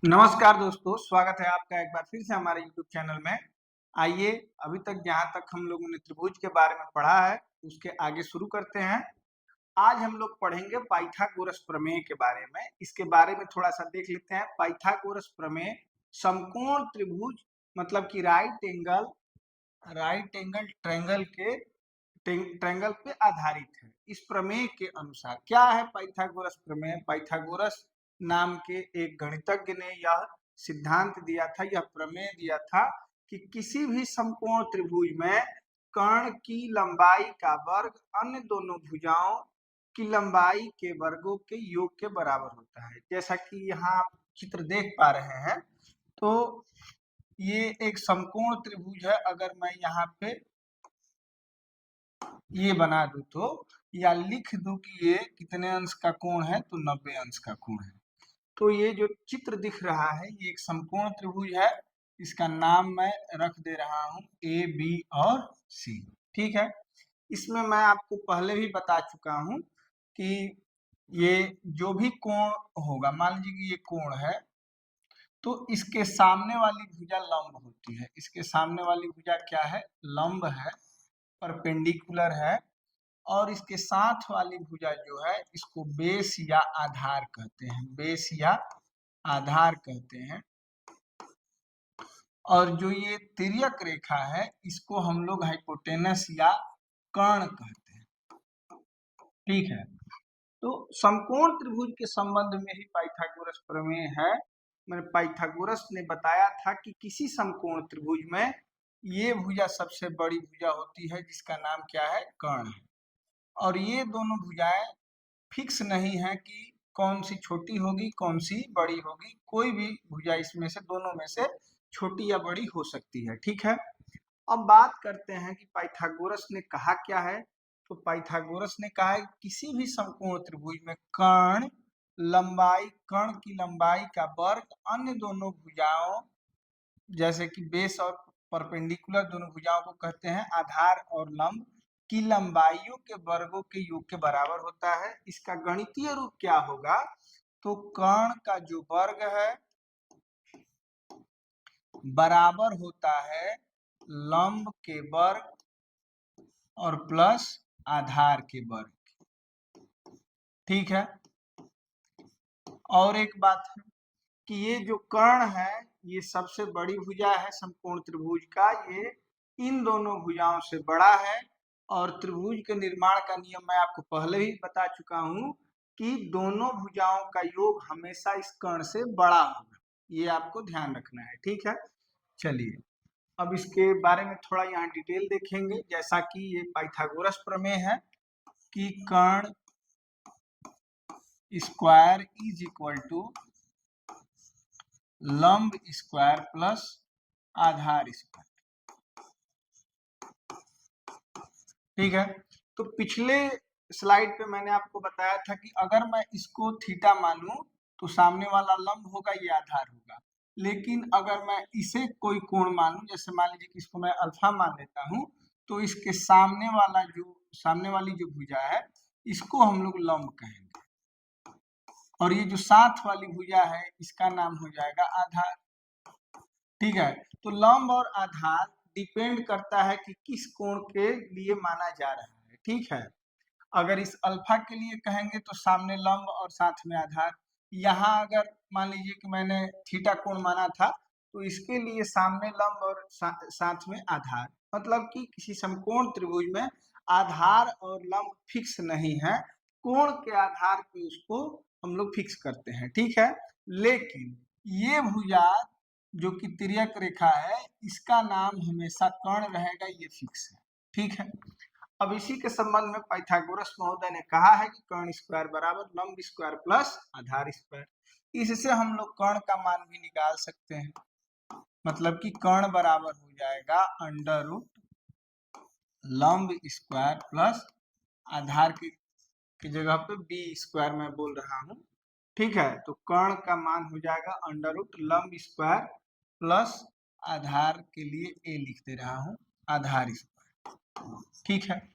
नमस्कार दोस्तों, स्वागत है आपका एक बार फिर से हमारे YouTube चैनल में। आइए, अभी तक जहाँ तक हम लोगों ने त्रिभुज के बारे में पढ़ा है, उसके आगे शुरू करते हैं। आज हम लोग पढ़ेंगे पाइथागोरस प्रमेय के बारे में। इसके बारे में थोड़ा-सा देख लेते हैं। पाइथागोरस प्रमेय समकोण त्रिभुज मतलब कि राइट एंगल ट्रायंगल पे आधारित है। इस प्रमेय के अनुसार क्या है पाइथागोरस प्रमेय? पाइथागोरस नाम के एक गणितज्ञ ने यह सिद्धांत दिया था, यह प्रमेय दिया था कि किसी भी समकोण त्रिभुज में कर्ण की लंबाई का वर्ग अन्य दोनों भुजाओं की लंबाई के वर्गों के योग के बराबर होता है। जैसा कि यहाँ आप चित्र देख पा रहे हैं, तो ये एक समकोण त्रिभुज है। अगर मैं यहाँ पे ये बना दूं तो, या लिख दूं कि ये कितने अंश का कोण है, तो 90 अंश का कोण है। तो ये जो चित्र दिख रहा है, ये एक समकोण त्रिभुज है। इसका नाम मैं रख दे रहा हूं ए, बी और सी। ठीक है। इसमें मैं आपको पहले भी बता चुका हूं कि ये जो भी कोण होगा, मान लीजिए कि ये कोण है, तो इसके सामने वाली भुजा लंब होती है। इसके सामने वाली भुजा क्या है? लंब है, परपेंडिकुलर है। और इसके साथ वाली भुजा जो है, इसको बेस या आधार कहते हैं। बेस या आधार कहते हैं। और जो ये तिर्यक रेखा है, इसको हम लोग हाइपोटेनस या कर्ण कहते हैं। ठीक है। तो समकोण त्रिभुज के संबंध में ही पाइथागोरस प्रमेय है। मैंने पाइथागोरस ने बताया था कि किसी समकोण त्रिभुज में ये भुजा सबसे बड़ी भुजा होती है, जिसका नाम क्या है? कर्ण है। और ये दोनों भुजाएं फिक्स नहीं है कि कौन सी छोटी होगी कौन सी बड़ी होगी। कोई भी भुजा इसमें से, दोनों में से छोटी या बड़ी हो सकती है। ठीक है। अब बात करते हैं कि पाइथागोरस ने कहा क्या है। तो पाइथागोरस ने कहा है किसी भी समकोण त्रिभुज में कर्ण की लंबाई का वर्ग अन्य दोनों भुजाओं, जैसे कि बेस और परपेंडिकुलर दोनों भुजाओं को कहते हैं, आधार और लंब की लंबाइयों के वर्गों के योग के बराबर होता है। इसका गणितीय रूप क्या होगा? तो कर्ण का जो वर्ग है बराबर होता है लंब के वर्ग और प्लस आधार के वर्ग। ठीक है। और एक बात है कि ये जो कर्ण है, ये सबसे बड़ी भुजा है समकोण त्रिभुज का। ये इन दोनों भुजाओं से बड़ा है। और त्रिभुज के निर्माण का नियम मैं आपको पहले ही बता चुका हूं कि दोनों भुजाओं का योग हमेशा इस कर्ण से बड़ा होगा। ये आपको ध्यान रखना है। ठीक है। चलिए, अब इसके बारे में थोड़ा यहाँ डिटेल देखेंगे। जैसा कि ये पाइथागोरस प्रमेय है कि कर्ण स्क्वायर इज इक्वल टू लंब स्क्वायर प्लस आधार स्क्वायर। ठीक है। तो पिछले स्लाइड पे मैंने आपको बताया था कि अगर मैं इसको थीटा मानूं तो सामने वाला लंब होगा, ये आधार होगा। लेकिन अगर मैं इसे कोई कोण मानूं, जैसे मान लीजिए कि इसको मैं अल्फा मान लेता हूं, तो इसके सामने वाली जो भुजा है, इसको हम लोग लंब कहेंगे। और ये जो साथ वाली भुजा है, इसका नाम हो जाएगा आधार। ठीक है। तो लंब और आधार डिपेंड करता है कि किस कोण के लिए माना जा रहा है। ठीक है। अगर इस अल्फा के लिए कहेंगे तो सामने लंब और साथ में आधार। यहाँ अगर मान लीजिए कि मैंने थीटा कोण माना था, तो इसके लिए सामने लंब और साथ में आधार। मतलब कि किसी समकोण त्रिभुज में आधार और लंब फिक्स नहीं है, कोण के आधार पे उसको हम लोग फिक्स करते हैं। ठीक है। लेकिन ये भुजा जो कि तिर्यक रेखा है, इसका नाम हमेशा कर्ण रहेगा, ये फिक्स है। ठीक है। अब इसी के संबंध में पाइथागोरस महोदय ने कहा है कि कर्ण स्क्वायर बराबर लंब स्क्वायर प्लस आधार स्क्वायर। इससे हम लोग कर्ण का मान भी निकाल सकते हैं। मतलब कि कर्ण बराबर हो जाएगा अंडर रूट लंब स्क्वायर प्लस आधार की जगह पे बी स्क्वायर मैं बोल रहा हूँ। ठीक है। तो कर्ण का मान हो जाएगा अंडर रूट लंब स्क्वायर प्लस आधार के लिए ए लिख दे रहा हूँ, आधार स्क्वायर। ठीक है।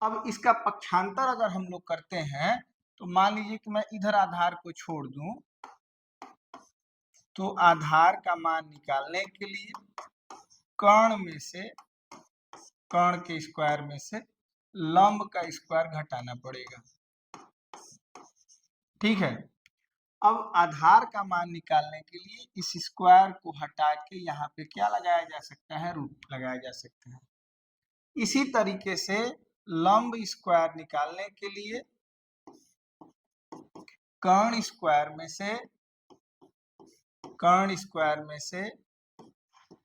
अब इसका पक्षांतर अगर हम लोग करते हैं, तो मान लीजिए कि मैं इधर आधार को छोड़ दूं, तो आधार का मान निकालने के लिए कर्ण के स्क्वायर में से लंब का स्क्वायर घटाना पड़ेगा। ठीक है, अब आधार का मान निकालने के लिए इस स्क्वायर को हटा के यहाँ पे क्या लगाया जा सकता है, रूट लगाया जा सकता है। इसी तरीके से लंब स्क्वायर निकालने के लिए कर्ण स्क्वायर में से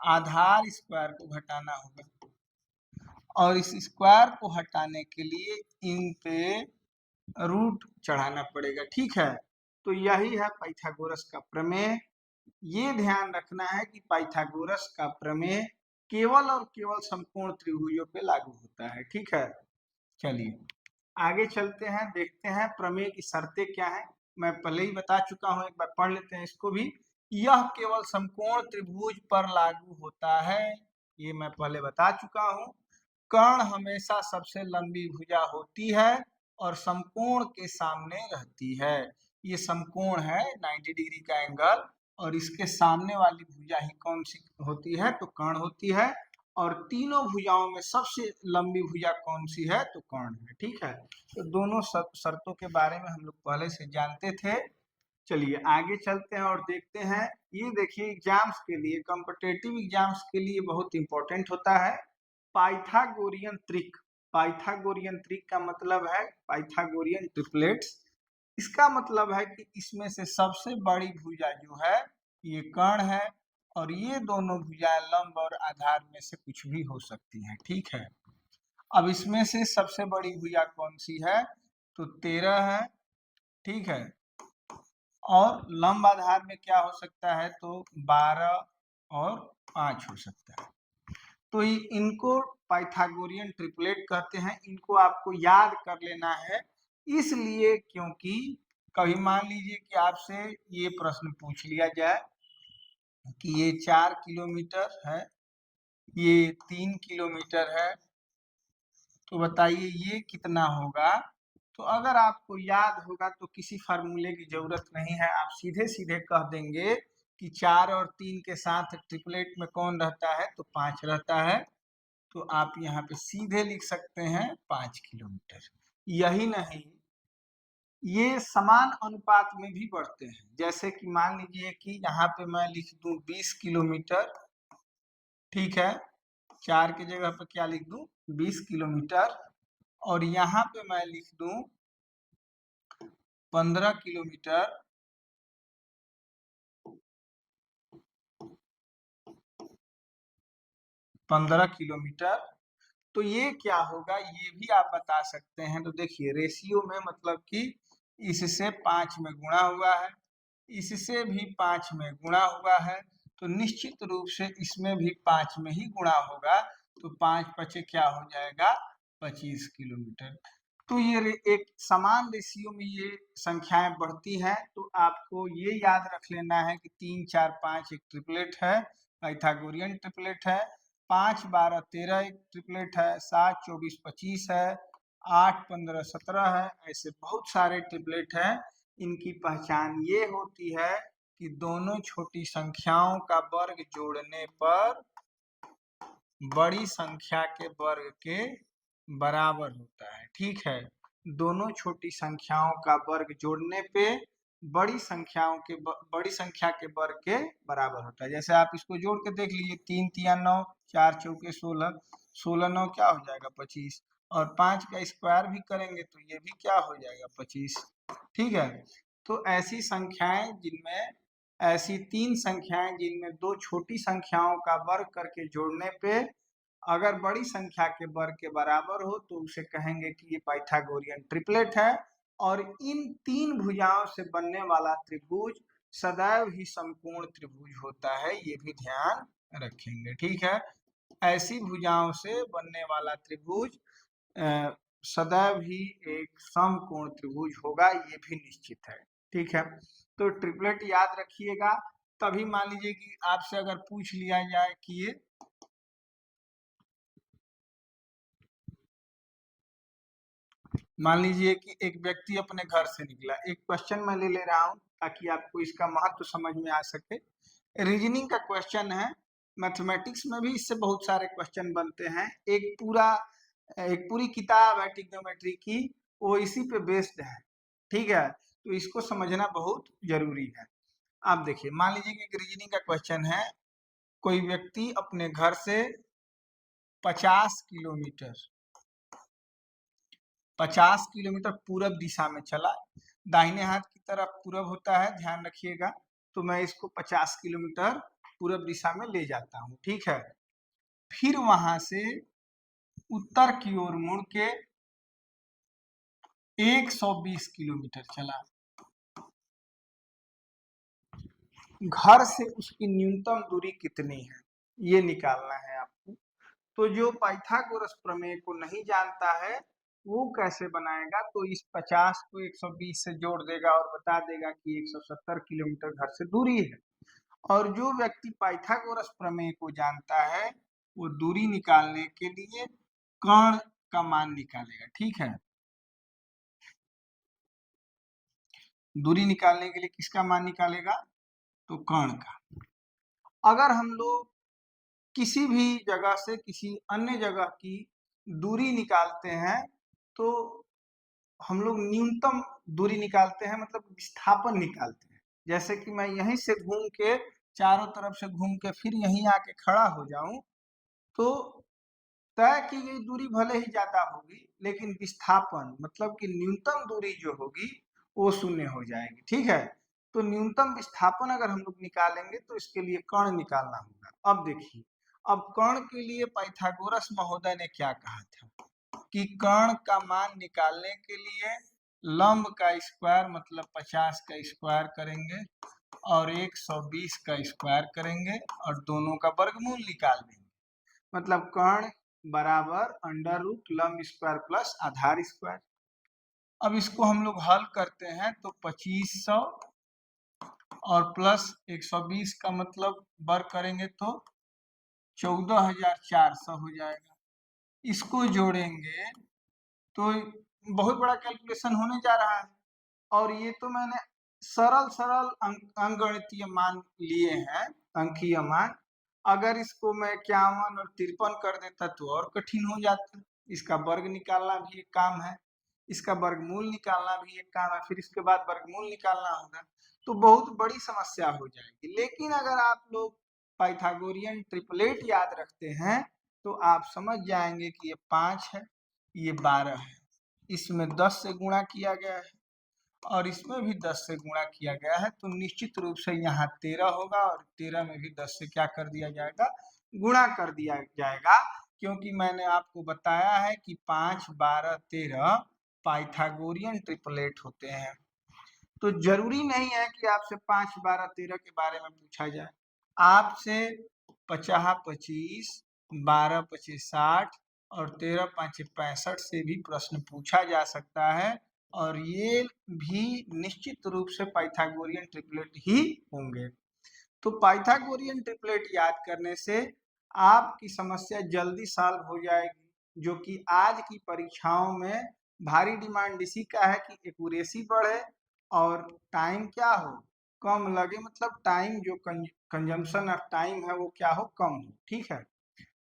आधार स्क्वायर को घटाना होगा, और इस स्क्वायर को हटाने के लिए इन पे रूट चढ़ाना पड़ेगा। ठीक है, तो यही है पाइथागोरस का प्रमेय। ये ध्यान रखना है कि पाइथागोरस का प्रमेय केवल और केवल समकोण त्रिभुजों पे लागू होता है। ठीक है, चलिए आगे चलते हैं, देखते हैं प्रमेय की शर्तें क्या है। मैं पहले ही बता चुका हूं, एक बार पढ़ लेते हैं इसको भी। यह केवल समकोण त्रिभुज पर लागू होता है, ये मैं पहले बता चुका हूं। कर्ण हमेशा सबसे लंबी भुजा होती है और समकोण के सामने रहती है। ये समकोण है 90 डिग्री का एंगल, और इसके सामने वाली भुजा ही कौन सी होती है, तो कर्ण होती है। और तीनों भुजाओं में सबसे लंबी भुजा कौन सी है, तो कर्ण है। ठीक है, तो दोनों शर्तों के बारे में हम लोग पहले से जानते थे। चलिए आगे चलते हैं और देखते हैं। ये देखिए एग्जाम्स के लिए, कॉम्पिटिटिव एग्जाम्स के लिए बहुत इंपॉर्टेंट होता है पाइथागोरियन त्रिक। पाइथागोरियन त्रिक का मतलब है पाइथागोरियन ट्रिपलेट्स। इसका मतलब है कि इसमें से सबसे बड़ी भुजा जो है ये कर्ण है, और ये दोनों भुजाएं लंब और आधार में से कुछ भी हो सकती हैं। ठीक है, अब इसमें से सबसे बड़ी भुजा कौन सी है, तो 13 है। ठीक है, और लंब आधार में क्या हो सकता है, तो 12 और 5 हो सकता है। तो इनको पाइथागोरियन ट्रिपलेट कहते हैं। इनको आपको याद कर लेना है, इसलिए क्योंकि कभी मान लीजिए कि आपसे ये प्रश्न पूछ लिया जाए कि ये 4 किलोमीटर है, ये 3 किलोमीटर है, तो बताइए ये कितना होगा। तो अगर आपको याद होगा तो किसी फार्मूले की जरूरत नहीं है, आप सीधे सीधे कह देंगे कि 4 और 3 के साथ ट्रिपलेट में कौन रहता है, तो 5 रहता है। तो आप यहाँ पे सीधे लिख सकते हैं 5 किलोमीटर। यही नहीं, ये समान अनुपात में भी बढ़ते हैं। जैसे कि मान लीजिए कि यहाँ पे मैं लिख दूं 20 किलोमीटर। ठीक है, 4 की जगह पे क्या लिख दूं, 20 किलोमीटर, और यहाँ पे मैं लिख दूं 15 किलोमीटर। तो ये क्या होगा, ये भी आप बता सकते हैं। तो देखिए रेशियो में मतलब कि इससे 5 में गुणा हुआ है, इससे भी 5 में गुणा हुआ है, तो निश्चित रूप से इसमें भी 5 में ही गुणा होगा। तो 5 पचे क्या हो जाएगा, 25 किलोमीटर। तो ये एक समान रेशियो में ये संख्याएं बढ़ती हैं। तो आपको ये याद रख लेना है कि 3, 4, 5 एक ट्रिपलेट है, पाइथागोरियन ट्रिपलेट है। 5, 12, 13 एक ट्रिपलेट है, 7, 24, 25 है, 8, 15, 17 है। ऐसे बहुत सारे ट्रिपलेट हैं। इनकी पहचान ये होती है कि दोनों छोटी संख्याओं का वर्ग जोड़ने पर बड़ी संख्या के वर्ग के बराबर होता है। ठीक है, दोनों छोटी संख्याओं का वर्ग जोड़ने पे बड़ी संख्या के वर्ग के बराबर होता है। जैसे आप इसको जोड़ के देख लीजिए, 3 तिया 9, 4 चौके 16, 16 9 क्या हो जाएगा, 25, और 5 का स्क्वायर भी करेंगे तो ये भी क्या हो जाएगा, 25। ठीक है, तो ऐसी 3 संख्याएं जिनमें 2 छोटी संख्याओं का वर्ग करके जोड़ने पे अगर बड़ी संख्या के वर्ग के बराबर हो तो उसे कहेंगे कि ये पाइथागोरियन ट्रिपलेट है। और इन 3 भुजाओं से बनने वाला त्रिभुज सदैव ही समकोण त्रिभुज होता है, ये भी ध्यान रखेंगे। ठीक है, ऐसी भुजाओं से बनने वाला त्रिभुज सदैव ही एक समकोण त्रिभुज होगा, ये भी निश्चित है। ठीक है, तो ट्रिपलेट याद रखिएगा। तभी मान लीजिए कि आपसे अगर पूछ लिया जाए कि ये मान लीजिए कि एक व्यक्ति अपने घर से निकला, एक क्वेश्चन मैं ले रहा हूं, ताकि आपको इसका महत्व समझ में आ सके। रीजनिंग का क्वेश्चन है, मैथमेटिक्स में भी इससे बहुत सारे क्वेश्चन बनते हैं। एक पूरी किताब है ट्रिग्नोमेट्री की, वो इसी पे बेस्ड है, ठीक है। तो इसको समझना बहुत जरूरी है। आप देखिए, मान लीजिए कि एक रीजनिंग का क्वेश्चन है, कोई व्यक्ति अपने घर से 50 किलोमीटर 50 किलोमीटर पूरब दिशा में चला। दाहिने हाथ की तरफ पूरब होता है, ध्यान रखिएगा। तो मैं इसको 50 किलोमीटर पूरब दिशा में ले जाता हूँ, ठीक है। फिर वहां से उत्तर की ओर मुड़ के 120 किलोमीटर चला। घर से उसकी न्यूनतम दूरी कितनी है, ये निकालना है आपको। तो जो पाइथागोरस प्रमेय को नहीं जानता है वो कैसे बनाएगा, तो इस 50 को 120 से जोड़ देगा और बता देगा कि 170 किलोमीटर घर से दूरी है। और जो व्यक्ति पाइथागोरस प्रमेय को जानता है वो दूरी निकालने के लिए कर्ण का मान निकालेगा, ठीक है। दूरी निकालने के लिए किसका मान निकालेगा, तो कर्ण का। अगर हम लोग किसी भी जगह से किसी अन्य जगह की दूरी निकालते हैं तो हम लोग न्यूनतम दूरी निकालते हैं, मतलब विस्थापन निकालते हैं। जैसे कि मैं यहीं से घूम के चारों तरफ से घूम के फिर यहीं आके खड़ा हो जाऊं, तो तय की गई दूरी भले ही ज्यादा होगी लेकिन विस्थापन मतलब कि न्यूनतम दूरी जो होगी वो शून्य हो जाएगी, ठीक है। तो न्यूनतम विस्थापन अगर हम लोग निकालेंगे तो इसके लिए कर्ण निकालना होगा। अब देखिए, अब कर्ण के लिए पाइथागोरस महोदय ने क्या कहा था कि कर्ण का मान निकालने के लिए लंब का स्क्वायर मतलब 50 का स्क्वायर करेंगे और 120 का स्क्वायर करेंगे और दोनों का वर्गमूल निकाल देंगे। मतलब कर्ण बराबर अंडर रूट लंब स्क्वायर प्लस आधार स्क्वायर। अब इसको हम लोग हल करते हैं तो 2500 और प्लस 120 का मतलब वर्ग करेंगे तो 14400 हो जाएगा। इसको जोड़ेंगे तो बहुत बड़ा कैलकुलेशन होने जा रहा है। और ये तो मैंने सरल सरल अंकगणितीय मान लिए हैं, अंकीय मान। अगर इसको मैं 51 और 53 कर देता तो और कठिन हो जाता। इसका वर्ग निकालना भी एक काम है, इसका वर्गमूल निकालना भी एक काम है, फिर इसके बाद वर्गमूल निकालना होगा, तो बहुत बड़ी समस्या हो जाएगी। लेकिन अगर आप लोग पाइथागोरियन ट्रिपलेट याद रखते हैं तो आप समझ जाएंगे कि ये 5 है, ये 12 है, इसमें 10 से गुणा किया गया है और इसमें भी 10 से गुणा किया गया है, तो निश्चित रूप से यहाँ 13 होगा और 13 में भी 10 से क्या कर दिया जाएगा, गुणा कर दिया जाएगा। क्योंकि मैंने आपको बताया है कि 5, 12, 13 पाइथागोरियन ट्रिपलेट होते हैं। तो जरूरी नहीं है कि आपसे 5, 12, 13 के बारे में पूछा जाए। आपसे 50, 25, 12, 25, 60 और 13, 5, 65 से भी प्रश्न पूछा जा सकता है और ये भी निश्चित रूप से पाइथागोरियन ट्रिपलेट ही होंगे। तो पाइथागोरियन ट्रिपलेट याद करने से आपकी समस्या जल्दी सॉल्व हो जाएगी, जो कि आज की परीक्षाओं में भारी डिमांड इसी का है कि एक्यूरेसी बढ़े और टाइम क्या हो, कम लगे, मतलब टाइम जो कंजम्पशन ऑफ टाइम है वो क्या हो, कम हो, ठीक है।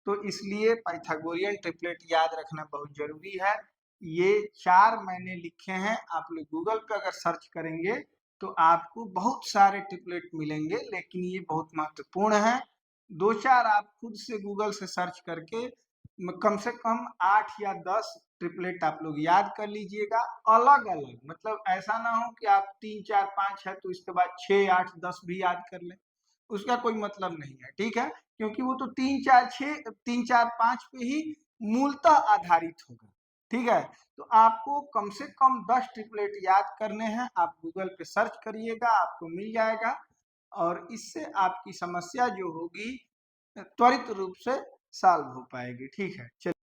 तो इसलिए पाइथागोरियन ट्रिपलेट याद रखना बहुत जरूरी है। ये 4 मैंने लिखे हैं, आप लोग गूगल पे अगर सर्च करेंगे तो आपको बहुत सारे ट्रिपलेट मिलेंगे, लेकिन ये बहुत महत्वपूर्ण है। 2-4 आप खुद से गूगल से सर्च करके कम से कम 8 या 10 ट्रिपलेट आप लोग याद कर लीजिएगा, अलग अलग। मतलब ऐसा ना हो कि आप 3, 4, 5 है तो इसके बाद 6, 8, 10 भी याद कर लें, उसका कोई मतलब नहीं है, ठीक है। क्योंकि वो तो 3, 4, 6, 3, 4, 5 पे ही मूलतः आधारित होगा, ठीक है। तो आपको कम से कम 10 ट्रिपलेट याद करने हैं, आप गूगल पे सर्च करिएगा, आपको मिल जाएगा और इससे आपकी समस्या जो होगी त्वरित रूप से सॉल्व हो पाएगी, ठीक है। चलिए।